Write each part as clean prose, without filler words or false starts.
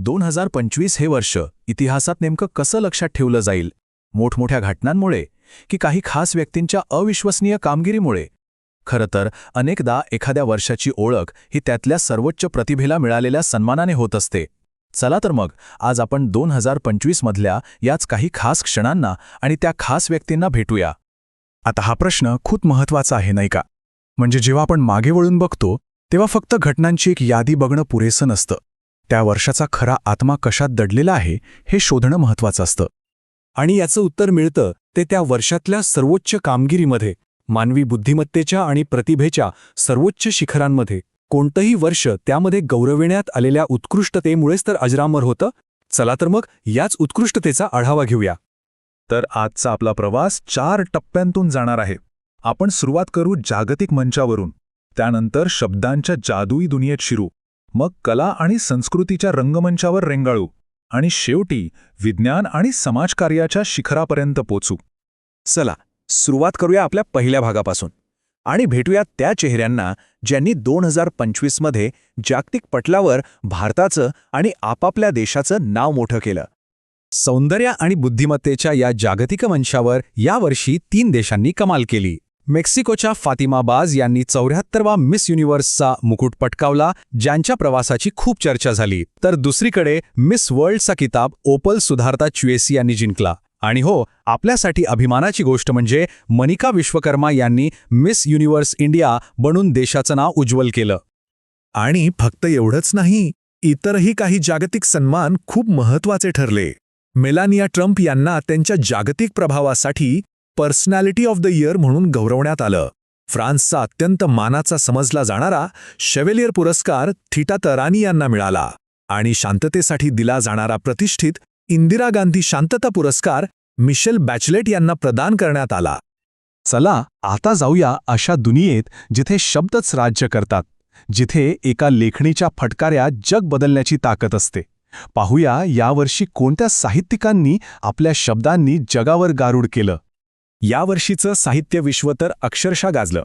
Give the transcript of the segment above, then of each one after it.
2025 हे वर्ष इतिहासात नेमकं कसं लक्षात ठेवलं जाईल? मोठमोठ्या घटनांमुळे की काही खास व्यक्तींच्या अविश्वसनीय कामगिरीमुळे? खरं तर अनेकदा एखाद्या वर्षाची ओळख ही त्यातल्या सर्वोच्च प्रतिभेला मिळालेल्या सन्मानाने होत असते. चला तर मग आज आपण 2025 मधल्या याच काही खास क्षणांना आणि त्या खास व्यक्तींना भेटूया. आता हा प्रश्न खूप महत्त्वाचा आहे नाही का? म्हणजे जेव्हा आपण मागे वळून बघतो तेव्हा फक्त घटनांची एक यादी बघणं पुरेसं नसतं. त्या वर्षाचा खरा आत्मा कशात दडलेला आहे हे शोधणं महत्त्वाचं असतं. आणि याचं उत्तर मिळतं ते त्या वर्षातल्या सर्वोच्च कामगिरीमध्ये, मानवी बुद्धिमत्तेच्या आणि प्रतिभेच्या सर्वोच्च शिखरांमध्ये. कोणतंही वर्ष त्यामध्ये गौरविण्यात आलेल्या उत्कृष्टतेमुळेच तर अजरामर होतं. चला तर मग याच उत्कृष्टतेचा आढावा घेऊया. तर आजचा आपला प्रवास 4 टप्प्यांतून जाणार आहे. आपण सुरुवात करू जागतिक मंचावरून, त्यानंतर शब्दांच्या जादुई दुनियेत शिरू, मग कला आणि संस्कृतीच्या रंगमंचावर रेंगाळू आणि शेवटी विज्ञान आणि समाजकार्याच्या शिखरापर्यंत पोचू. चला सुरुवात करूया आपल्या पहिल्या भागापासून आणि भेटूया त्या चेहऱ्यांना ज्यांनी 2025 मध्ये जागतिक पटलावर भारताचं आणि आपापल्या देशाचं नाव मोठं केलं. सौंदर्य आणि बुद्धिमत्तेच्या या जागतिक मंचावर यावर्षी 3 देशांनी कमाल केली. मेक्सिकोच्या फातिमा बाज यांनी 74वा मिस युनिव्हर्सचा मुकुट पटकावला, ज्यांच्या प्रवासाची खूप चर्चा झाली. तर दुसरीकडे मिस वर्ल्डचा किताब ओपल सुधार्ता च्युएसी यांनी जिंकला. आणि हो, आपल्यासाठी अभिमानाची गोष्ट म्हणजे मनिका विश्वकर्मा यांनी मिस युनिव्हर्स इंडिया बनून देशाचं नाव उज्ज्वल केलं. आणि फक्त एवढंच नाही, इतरही काही जागतिक सन्मान खूप महत्त्वाचे ठरले. मेलानिया ट्रम्प यांना त्यांच्या जागतिक प्रभावासाठी पर्सनॅलिटी ऑफ द इयर म्हणून गौरवण्यात आलं. फ्रान्सचा अत्यंत मानाचा समजला जाणारा शेव्हलियर पुरस्कार थिटा तरानी यांना मिळाला. आणि शांततेसाठी दिला जाणारा प्रतिष्ठित इंदिरा गांधी शांतता पुरस्कार मिशेल बॅचलेट यांना प्रदान करण्यात आला. चला आता जाऊया अशा दुनियेत जिथे शब्दच राज्य करतात, जिथे एका लेखणीच्या फटकाऱ्यात जग बदलण्याची ताकद असते. पाहूया यावर्षी कोणत्या साहित्यिकांनी आपल्या शब्दांनी जगावर गारुड केलं. यावर्षीचं साहित्य विश्व तर अक्षरशः गाजलं.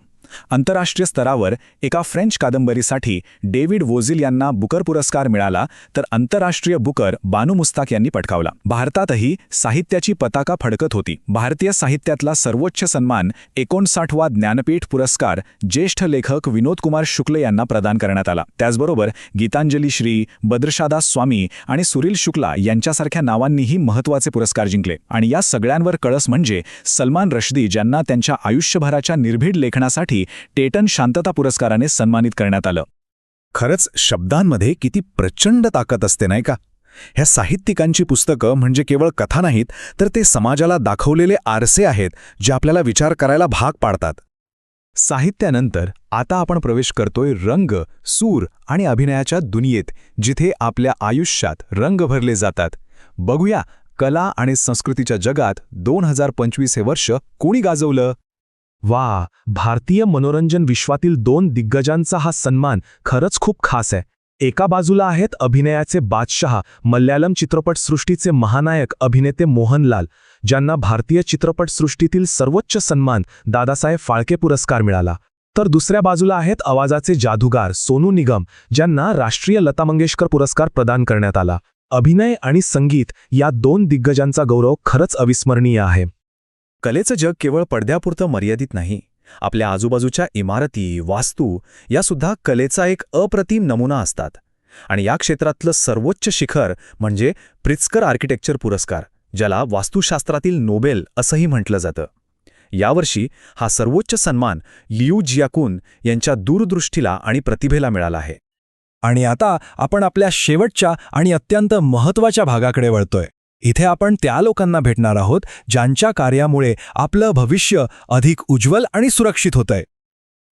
आंतरराष्ट्रीय स्तरावर एका फ्रेंच कादंबरीसाठी डेव्हिड वोझिल यांना बुकर पुरस्कार मिळाला, तर आंतरराष्ट्रीय बुकर बानू मुस्ताक यांनी पटकावला. भारतातही साहित्याची पताका फडकत होती. भारतीय साहित्यातला सर्वोच्च सन्मान 59वा ज्ञानपीठ पुरस्कार ज्येष्ठ लेखक विनोद कुमार शुक्ल यांना प्रदान करण्यात आला. त्याचबरोबर गीतांजली श्री, बद्रशादास स्वामी आणि सुनील शुक्ला यांच्यासारख्या नावांनीही महत्त्वाचे पुरस्कार जिंकले. आणि या सगळ्यांवर कळस म्हणजे सलमान रश्दी, ज्यांना त्यांच्या आयुष्यभराच्या निर्भीड लेखनासाठी टेटन शांतता पुरस्काराने सन्मानित करण्यात आलं. खरंच शब्दांमध्ये किती प्रचंड ताकद असते नाही का? ह्या साहित्यिकांची पुस्तकं म्हणजे केवळ कथा नाहीत, तर ते समाजाला दाखवलेले आरसे आहेत जे आपल्याला विचार करायला भाग पाडतात. साहित्यानंतर आता आपण प्रवेश करतोय रंग, सूर आणि अभिनयाच्या दुनियेत, जिथे आपल्या आयुष्यात रंग भरले जातात. बघूया कला आणि संस्कृतीच्या जगात 2025 हे वर्ष कोणी गाजवलं. वा, भारतीय मनोरंजन विश्वातील 2 दिग्गजांचा हा सन्मान खरंच खूप खास आहे. एका बाजूला आहेत अभिनयाचे बादशहा, मल्याळम चित्रपटसृष्टीचे महानायक अभिनेते मोहनलाल, ज्यांना भारतीय चित्रपटसृष्टीतील सर्वोच्च सन्मान दादासाहेब फाळके पुरस्कार मिळाला. तर दुसऱ्या बाजूला आहेत आवाजाचे जादूगार सोनू निगम, ज्यांना राष्ट्रीय लता मंगेशकर पुरस्कार प्रदान करण्यात आला. अभिनय आणि संगीत या 2 दिग्गजांचा गौरव खरंच अविस्मरणीय आहे. कलेचं जग केवळ पडद्यापुरतं मर्यादित नाही. आपल्या आजूबाजूच्या इमारती, वास्तू यासुद्धा कलेचा एक अप्रतिम नमुना असतात. आणि या क्षेत्रातलं सर्वोच्च शिखर म्हणजे प्रित्झकर आर्किटेक्चर पुरस्कार, ज्याला वास्तुशास्त्रातील नोबेल असंही म्हटलं जातं. यावर्षी हा सर्वोच्च सन्मान लियू जियाकुन यांच्या दूरदृष्टीला आणि प्रतिभेला मिळाला आहे. आणि आता आपण आपल्या शेवटच्या आणि अत्यंत महत्त्वाच्या भागाकडे वळतोय. इथे आपण त्या लोकांना भेटणार आहोत ज्यांच्या कार्यामुळे आपलं भविष्य अधिक उज्ज्वल आणि सुरक्षित होतंय.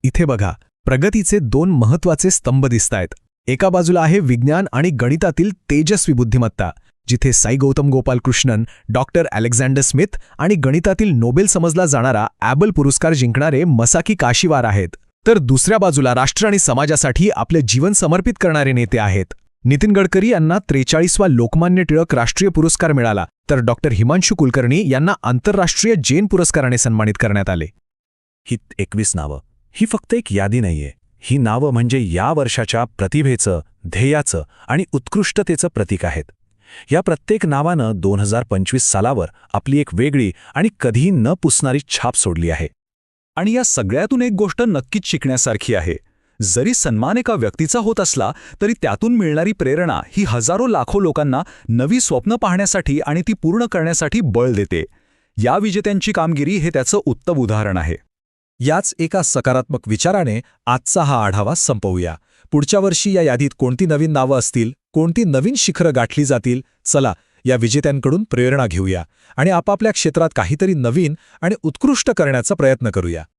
इथे बघा, प्रगतीचे 2 महत्त्वाचे स्तंभ दिसतायत. एका बाजूला आहे विज्ञान आणि गणितातील तेजस्वी बुद्धिमत्ता, जिथे Sai Gautam Gopal Krishnan, doctor Alexander Smith आणि गणितातील नोबेल समजला जाणारा ॲबल पुरस्कार जिंकणारे मसाकी काशिवार आहेत. तर दुसऱ्या बाजूला राष्ट्र आणि समाजासाठी आपले जीवन समर्पित करणारे नेते आहेत. नितीन गडकरी यांना 43वा लोकमान्य टिळक राष्ट्रीय पुरस्कार मिळाला, तर डॉक्टर हिमांशु कुलकर्णी यांना आंतरराष्ट्रीय जैन पुरस्काराने सन्मानित करण्यात आले. ही 21 नावं ही फक्त एक यादी नाहीये. ही नावं म्हणजे या वर्षाच्या प्रतिभेचं, ध्येयाचं आणि उत्कृष्टतेचं प्रतीक आहेत. या प्रत्येक नावानं 2025 सालावर आपली एक वेगळी आणि कधीही न पुसणारी छाप सोडली आहे. आणि या सगळ्यातून एक गोष्ट नक्कीच शिकण्यासारखी आहे. जरी सन्मान एका व्यक्तीचा होत असला तरी त्यातून मिळणारी प्रेरणा ही हजारो लाखो लोकांना नवी स्वप्न पाहण्यासाठी आणि ती पूर्ण करण्यासाठी बळ देते. या विजेत्यांची कामगिरी हे त्याचं उत्तम उदाहरण आहे. याच एका सकारात्मक विचाराने आजचा हा आढावा संपवूया. पुढच्या वर्षी या यादीत कोणती नवीन नावं असतील, कोणती नवीन शिखरं गाठली जातील, चला या विजेत्यांकडून प्रेरणा घेऊया आणि आपापल्या क्षेत्रात काहीतरी नवीन आणि उत्कृष्ट करण्याचा प्रयत्न करूया.